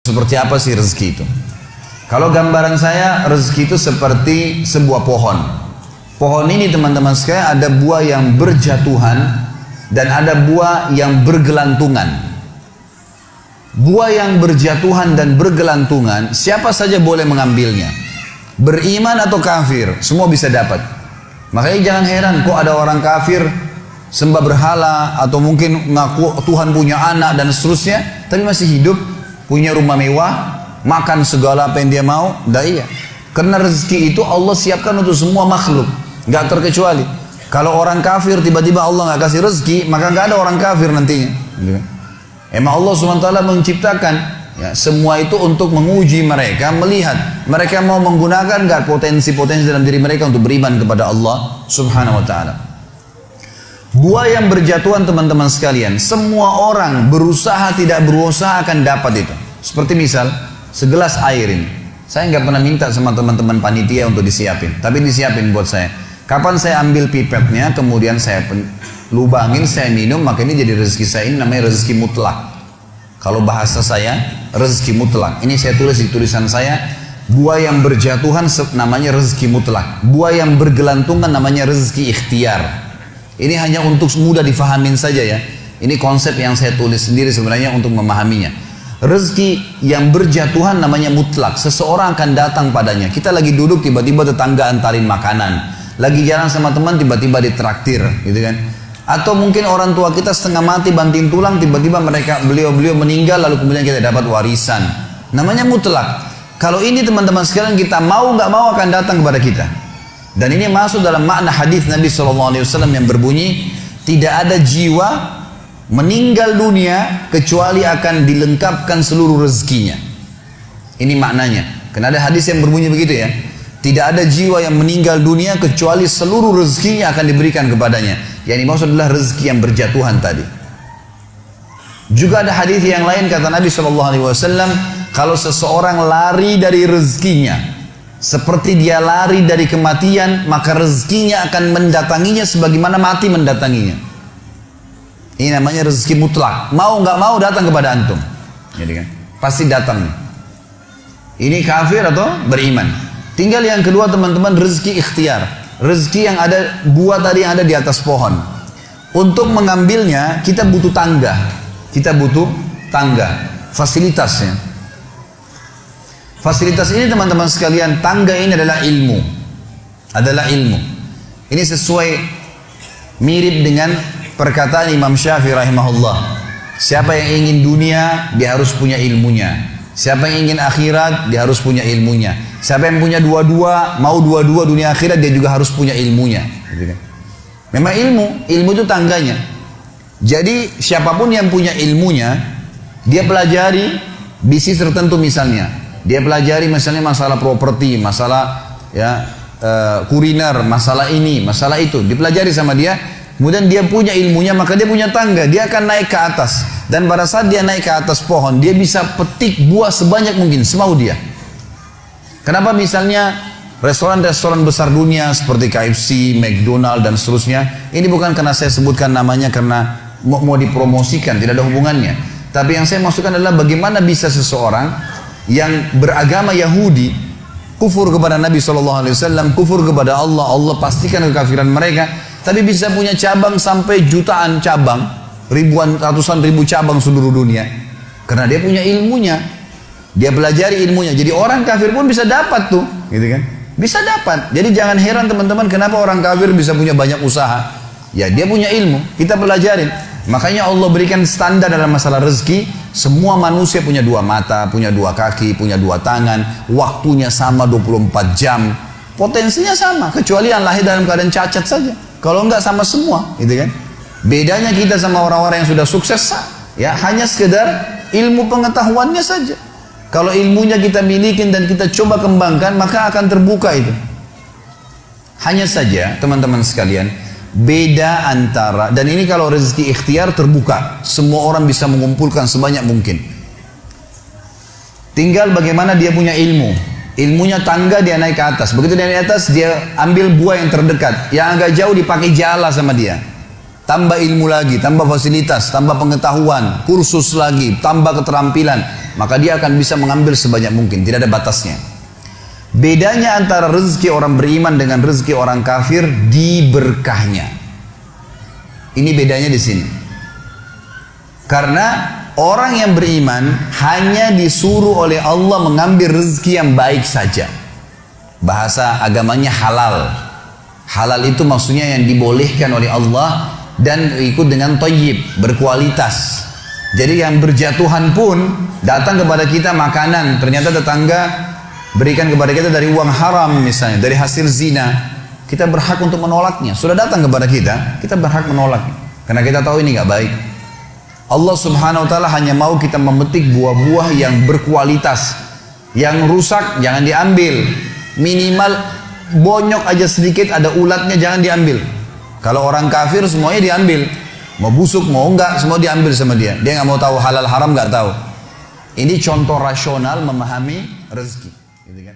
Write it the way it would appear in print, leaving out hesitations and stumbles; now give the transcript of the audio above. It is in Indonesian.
Seperti apa sih rezeki itu? Kalau gambaran saya, rezeki itu seperti sebuah pohon. Pohon ini teman-teman sekalian ada buah yang berjatuhan dan ada buah yang bergelantungan. Buah yang berjatuhan dan bergelantungan, siapa saja boleh mengambilnya. Beriman atau kafir, semua bisa dapat. Makanya jangan heran kok ada orang kafir sembah berhala atau mungkin ngaku Tuhan punya anak dan seterusnya, tapi masih hidup, punya rumah mewah, makan segala apa yang dia mau. Iya. Karena rezeki itu Allah siapkan untuk semua makhluk, nggak terkecuali. Kalau orang kafir tiba-tiba Allah nggak kasih rezeki, maka nggak ada orang kafir nantinya. Emang Allah SWT menciptakan ya, semua itu untuk menguji mereka, melihat mereka mau menggunakan nggak potensi-potensi dalam diri mereka untuk beriman kepada Allah Subhanahu Wa Taala. Buah yang berjatuhan teman-teman sekalian, semua orang berusaha tidak berusaha akan dapat itu. Seperti misal segelas air ini, saya nggak pernah minta sama teman-teman panitia untuk disiapin, tapi disiapin buat saya. Kapan saya ambil pipetnya, kemudian saya lubangin, saya minum, maka ini jadi rezeki saya. Ini namanya rezeki mutlak. Kalau bahasa saya, rezeki mutlak. Ini saya tulis di tulisan saya, buah yang berjatuhan namanya rezeki mutlak. Buah yang bergelantungan namanya rezeki ikhtiar. Ini hanya untuk mudah difahamin saja ya. Ini konsep yang saya tulis sendiri sebenarnya untuk memahaminya. Rezeki yang berjatuhan namanya mutlak. Seseorang akan datang padanya. Kita lagi duduk tiba-tiba tetangga antarin makanan. Lagi jalan sama teman tiba-tiba ditraktir, gitu kan? Atau mungkin orang tua kita setengah mati banting tulang, tiba-tiba beliau meninggal lalu kemudian kita dapat warisan. Namanya mutlak. Kalau ini teman-teman sekalian kita mau nggak mau akan datang kepada kita. Dan ini masuk dalam makna hadis Nabi SAW yang berbunyi, tidak ada jiwa meninggal dunia kecuali akan dilengkapkan seluruh rezekinya. Ini maknanya. Karena ada hadis yang berbunyi begitu ya. Tidak ada jiwa yang meninggal dunia kecuali seluruh rezekinya akan diberikan kepadanya. Yang dimaksud adalah rezeki yang berjatuhan tadi. Juga ada hadis yang lain kata Nabi SAW, kalau seseorang lari dari rezekinya, seperti dia lari dari kematian, maka rezekinya akan mendatanginya sebagaimana mati mendatanginya. Ini namanya rezeki mutlak. Mau nggak mau datang kepada antum. Jadi kan, pasti datang. Ini kafir atau beriman. Tinggal yang kedua teman-teman, rezeki ikhtiar. Rezeki yang ada, buah tadi yang ada di atas pohon. Untuk mengambilnya kita butuh tangga. Kita butuh tangga, fasilitasnya. Fasilitas ini teman-teman sekalian, tangga ini adalah ilmu. Adalah ilmu. Ini sesuai mirip dengan perkataan Imam Syafi'i rahimahullah. Siapa yang ingin dunia, dia harus punya ilmunya. Siapa yang ingin akhirat, dia harus punya ilmunya. Siapa yang punya dua-dua, mau dua-dua dunia akhirat, dia juga harus punya ilmunya. Memang ilmu itu tangganya. Jadi siapapun yang punya ilmunya, dia pelajari bisnis tertentu misalnya. Dia pelajari misalnya masalah properti, masalah ya kuliner, masalah ini, masalah itu. Dipelajari sama dia, kemudian dia punya ilmunya, maka dia punya tangga. Dia akan naik ke atas. Dan pada saat dia naik ke atas pohon, dia bisa petik buah sebanyak mungkin, semau dia. Kenapa misalnya restoran-restoran besar dunia seperti KFC, McDonald dan seterusnya, ini bukan karena saya sebutkan namanya karena mau dipromosikan, tidak ada hubungannya. Tapi yang saya maksudkan adalah bagaimana bisa seseorang yang beragama Yahudi kufur kepada Nabi SAW, kufur kepada Allah, Allah pastikan kekafiran mereka, tapi bisa punya cabang sampai jutaan cabang, ribuan, ratusan ribu cabang seluruh dunia, karena dia punya ilmunya, dia pelajari ilmunya. Jadi orang kafir pun bisa dapat tuh, gitu kan? Bisa dapat. Jadi jangan heran teman-teman, kenapa orang kafir bisa punya banyak usaha? Ya dia punya ilmu, kita pelajarin. Makanya Allah berikan standar dalam masalah rezeki. Semua manusia punya dua mata, punya dua kaki, punya dua tangan, waktunya sama 24 jam, potensinya sama, kecuali yang lahir dalam keadaan cacat saja. Kalau enggak sama semua, gitu kan? Bedanya kita sama orang-orang yang sudah sukses, ya hanya sekedar ilmu pengetahuannya saja. Kalau ilmunya kita milikin dan kita coba kembangkan, maka akan terbuka itu. Hanya saja teman-teman sekalian, beda antara, dan ini kalau rezeki ikhtiar terbuka, semua orang bisa mengumpulkan sebanyak mungkin. Tinggal bagaimana dia punya ilmu. Ilmunya tangga, dia naik ke atas. Begitu dia naik ke atas, dia ambil buah yang terdekat. Yang agak jauh dipakai jala sama dia. Tambah ilmu lagi, tambah fasilitas, tambah pengetahuan, kursus lagi, tambah keterampilan. maka dia akan bisa mengambil sebanyak mungkin, tidak ada batasnya. Bedanya antara rezeki orang beriman dengan rezeki orang kafir di berkahnya. Ini bedanya di sini. Karena orang yang beriman hanya disuruh oleh Allah mengambil rezeki yang baik saja. Bahasa agamanya halal. Halal itu maksudnya yang dibolehkan oleh Allah dan ikut dengan thayyib, berkualitas. Jadi yang berjatuhan pun datang kepada kita makanan, ternyata tetangga berikan kepada kita dari uang haram misalnya, dari hasil zina, kita berhak untuk menolaknya. Sudah datang kepada kita, kita berhak menolaknya. Karena kita tahu ini nggak baik. Allah Subhanahu wa taala hanya mau kita memetik buah-buah yang berkualitas. Yang rusak jangan diambil. Minimal bonyok aja sedikit ada ulatnya jangan diambil. Kalau orang kafir semuanya diambil. Mau busuk mau enggak semua diambil sama dia. Dia nggak mau tahu halal haram nggak tahu. Ini contoh rasional memahami rezeki, gitu kan?